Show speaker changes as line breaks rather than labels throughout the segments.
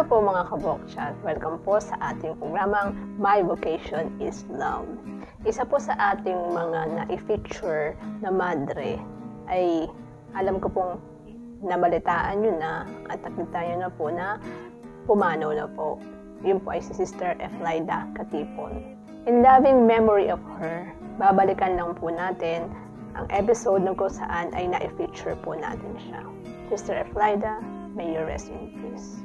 Hello po mga kabokchat! Welcome po sa ating programang My Vocation is Love. Isa po sa ating mga na-feature na madre ay alam ko pong nabalitaan nyo na at nakita nyo na po na pumanaw na po. Yun po ay si Sister Eflaida Katipon. In loving memory of her, babalikan lang po natin ang episode na kung saan ay na-feature po natin siya. Sister Eflaida, may you rest in peace.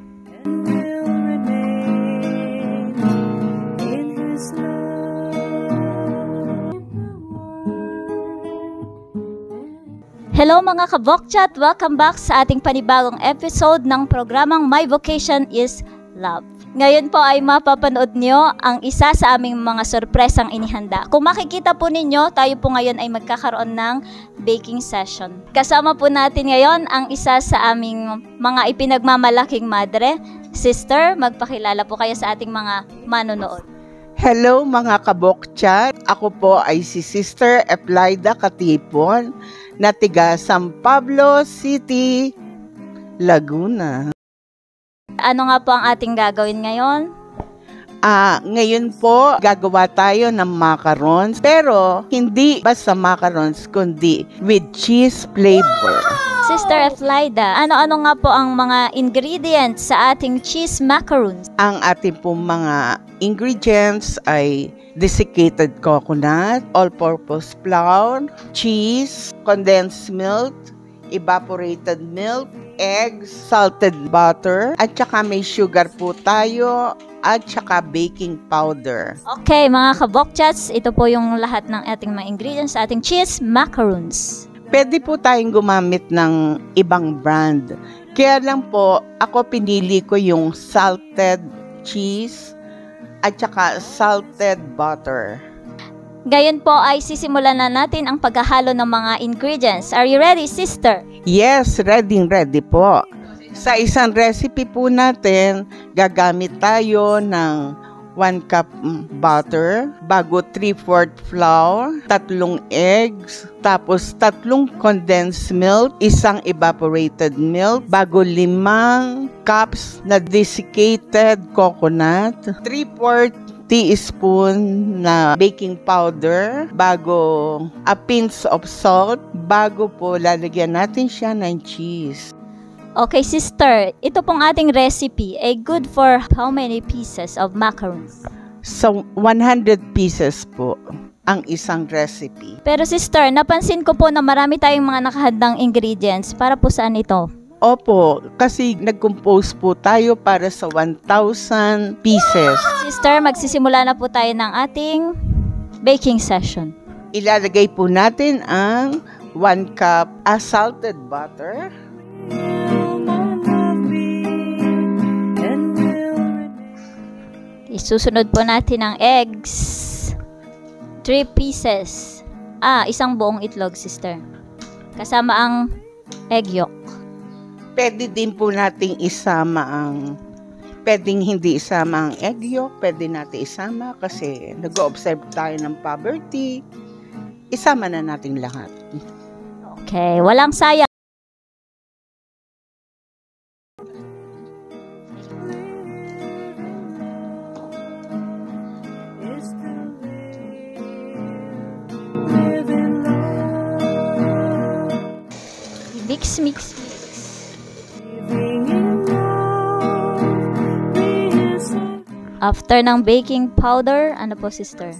Hello mga kabokchat! Welcome back sa ating panibagong episode ng programang My Vocation is Love. Ngayon po ay mapapanood nyo ang isa sa aming mga sorpresang inihanda. Kung makikita po ninyo, tayo po ngayon ay magkakaroon ng baking session. Kasama po natin ngayon ang isa sa aming mga ipinagmamalaking madre. Sister, magpakilala po kayo sa ating mga manonood.
Hello mga kabokchat! Ako po ay si Sister Eflaida Katipon na tiga San Pablo City, Laguna.
Ano nga po ang ating gagawin ngayon?
Ngayon po, gagawa tayo ng macarons. Pero, hindi basta macarons, kundi with cheese flavor.
Sister Eflaida, ano-ano nga po ang mga ingredients sa ating cheese macarons?
Ang ating pong mga ingredients ay desiccated coconut, all-purpose flour, cheese, condensed milk, evaporated milk, eggs, salted butter, at saka may sugar po tayo, at saka baking powder.
Okay, mga kabokchats, ito po yung lahat ng ating mga ingredients sa ating cheese macarons.
Pwede po tayong gumamit ng ibang brand. Kaya lang po, ako pinili ko yung salted cheese at saka salted butter.
Ngayon po ay sisimulan na natin ang paghahalo ng mga ingredients. Are you ready, sister?
Yes, ready po. Sa isang recipe po natin, gagamit tayo ng 1 cup butter, bago 3/4 flour, 3 eggs, tapos 3 condensed milk, 1 evaporated milk, bago 5 cups na desiccated coconut, 3/4 teaspoon na baking powder, bago a pinch of salt, bago po lalagyan natin siya ng cheese.
Okay, sister, ito pong ating recipe ay good for how many pieces of macarons?
So, 100 pieces po ang isang recipe.
Pero sister, napansin ko po na marami tayong mga nakahandang ingredients. Para po saan ito?
Opo, kasi nag-compose po tayo para sa 1,000 pieces.
Sister, magsisimula na po tayo ng ating baking session.
Ilalagay po natin ang 1 cup salted butter.
Isusunod po natin ang eggs. 3 pieces. 1 buong itlog, sister. Kasama ang egg yolk.
Pwede din po nating isama pwedeng hindi isama ang egg yolk, pwede natin isama kasi nag-observe tayo ng poverty. Isama na natin lahat.
Okay, walang sayang. Mix. After ng baking powder, ano po sister?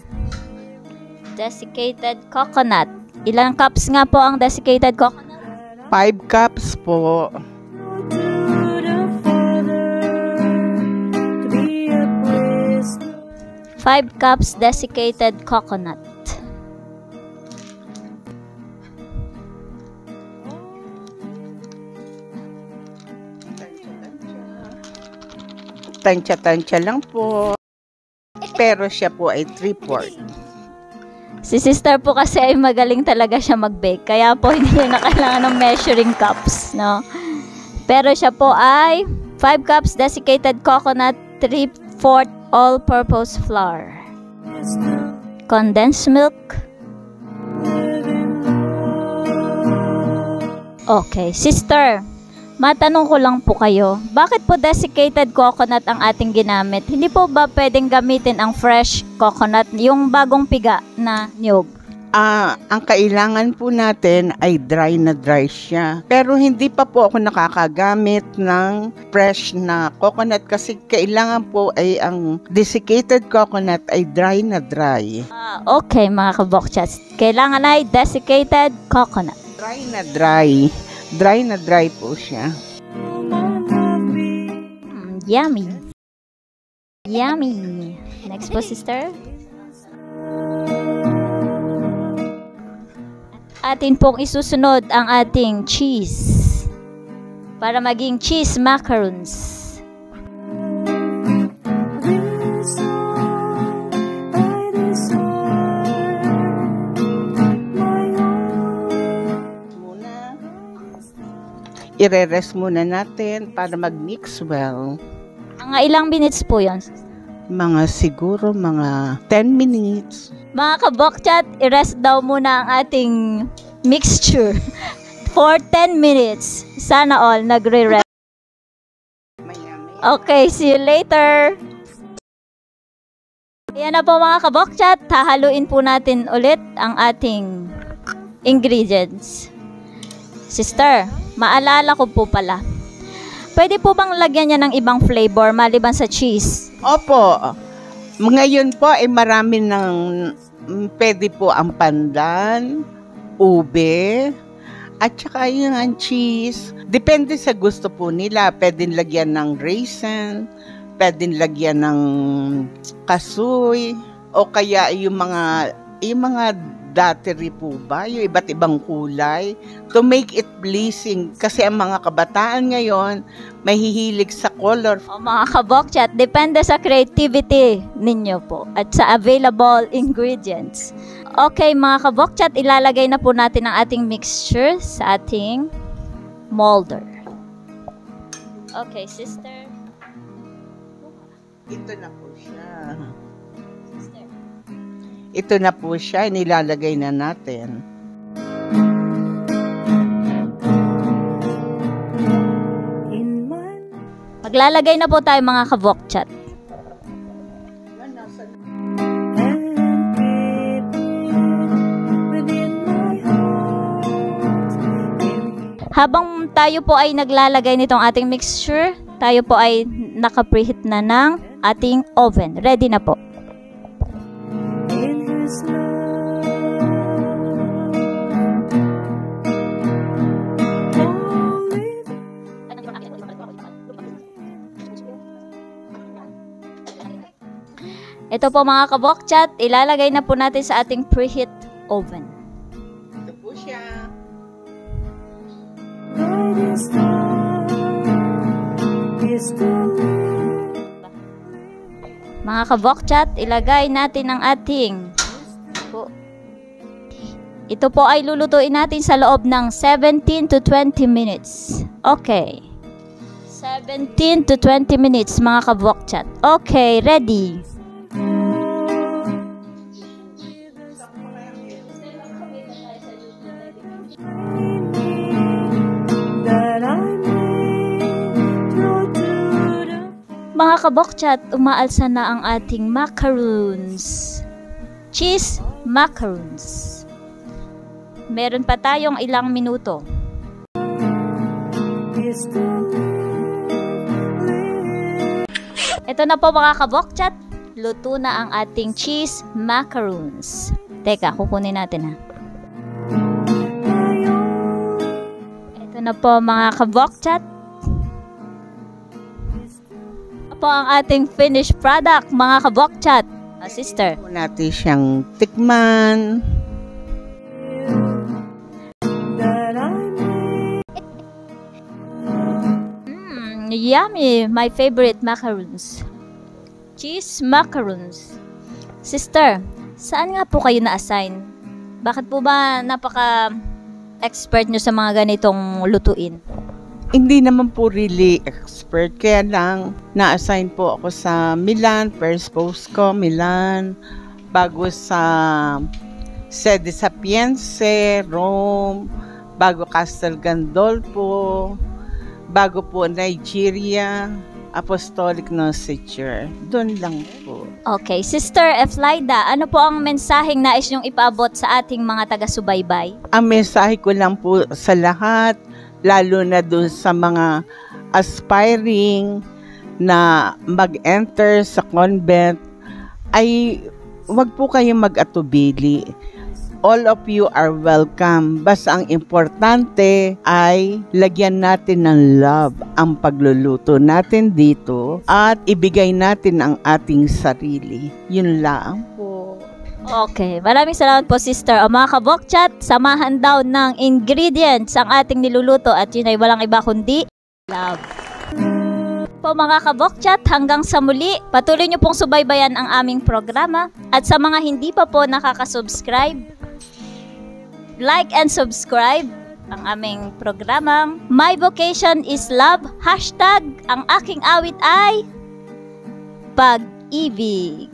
Desiccated coconut. Ilang cups nga po ang desiccated coconut?
5 cups po.
Five cups desiccated coconut.
Tansya-tansya lang po. Pero siya po ay 3/4.
Si sister po kasi ay magaling talaga siya mag-bake. Kaya po hindi niya na kailangan ng measuring cups, no? Pero siya po ay 5 cups desiccated coconut, 3/4 all-purpose flour, condensed milk. Okay, sister, Matanong ko lang po kayo, bakit po desiccated coconut ang ating ginamit? Hindi po ba pwedeng gamitin ang fresh coconut, yung bagong piga na niyog?
Ang kailangan po natin ay dry na dry siya. Pero hindi pa po ako nakakagamit ng fresh na coconut kasi kailangan po ay ang desiccated coconut ay dry na dry.
Okay mga kabokchats, kailangan ay desiccated coconut.
Dry na dry. Dry na dry po siya.
Yummy. Yummy. Next po, sister. Atin pong isusunod ang ating cheese para maging cheese macarons.
Ire-rest muna natin para mag-mix well.
Mga ilang minutes po yun?
Siguro mga 10 minutes.
Mga kabokchat, i-rest daw muna ang ating mixture for 10 minutes. Sana all nagre-rest. Okay, see you later. Ayan na po mga kabokchat, hahaluin po natin ulit ang ating ingredients. Sister, maalala ko po pala. Pwede po bang lagyan niya ng ibang flavor maliban sa cheese?
Opo. Ngayon po ay marami ng pwede po ang pandan, ube, at saka yung cheese. Depende sa gusto po nila. Pwede lagyan ng raisin, pwede lagyan ng kasoy, o kaya yung mga dattery po ba, yung iba't ibang kulay, to make it pleasing. Kasi ang mga kabataan ngayon, mahihilig sa color.
Mga kabokchat, depende sa creativity ninyo po at sa available ingredients. Okay, mga kabokchat, ilalagay na po natin ang ating mixture sa ating molder. Okay, sister.
Ito na po siya. Ito na po siya, nilalagay na natin.
Maglalagay na po tayo mga kabokchat. Habang tayo po ay naglalagay nitong ating mixture, tayo po ay naka-preheat na ng ating oven. Ready na po. Ito po mga kabokchat, ilalagay na po natin sa ating preheat oven.
Ito po siya.
Mga kabokchat, ilagay natin ang ating ito po ay lulutuin natin sa loob ng 17 to 20 minutes. Okay. 17 to 20 minutes mga kabokchat. Okay, ready. Mga kabokchat, umaalsa na ang ating macaroons. Cheese macaroons. Meron pa tayong ilang minuto. Ito na po mga kabokchat. Luto na ang ating cheese macaroons. Teka, kukunin natin ha. Ito na po mga kabokchat. Ito po ang ating finished product mga kabokchat. Sister.
Ito natin siyang tikman.
Yummy! My favorite macaroons. Cheese macaroons. Sister, saan nga po kayo na-assign? Bakit po ba napaka-expert nyo sa mga ganitong lutuin?
Hindi naman po really expert. Kaya lang, na-assign po ako sa Milan, first post ko, Milan, bago sa Sede Sapiense, Rome, bago Castel Gandolfo, bago po Nigeria Apostolic Nursery. Doon lang po.
Okay, Sister Eflaida, ano po ang mensaheng nais niyong ipaabot sa ating mga taga-subaybay?
Ang mensahe ko lang po sa lahat, lalo na doon sa mga aspiring na mag-enter sa convent, ay wag po kayong mag-atubili. All of you are welcome. Basta ang importante ay lagyan natin ng love ang pagluluto natin dito at ibigay natin ang ating sarili. Yun lang po.
Okay, maraming salamat po, Sister. O mga kabokchat, samahan daw ng ingredients ang ating niluluto at yun ay walang iba kundi love. Po mga kabokchat, hanggang sa muli, patuloy nyo pong subaybayan ang aming programa at sa mga hindi pa po nakaka-subscribe, like and subscribe ang aming programang My Vocation is Love. #, ang aking awit ay pag-ibig.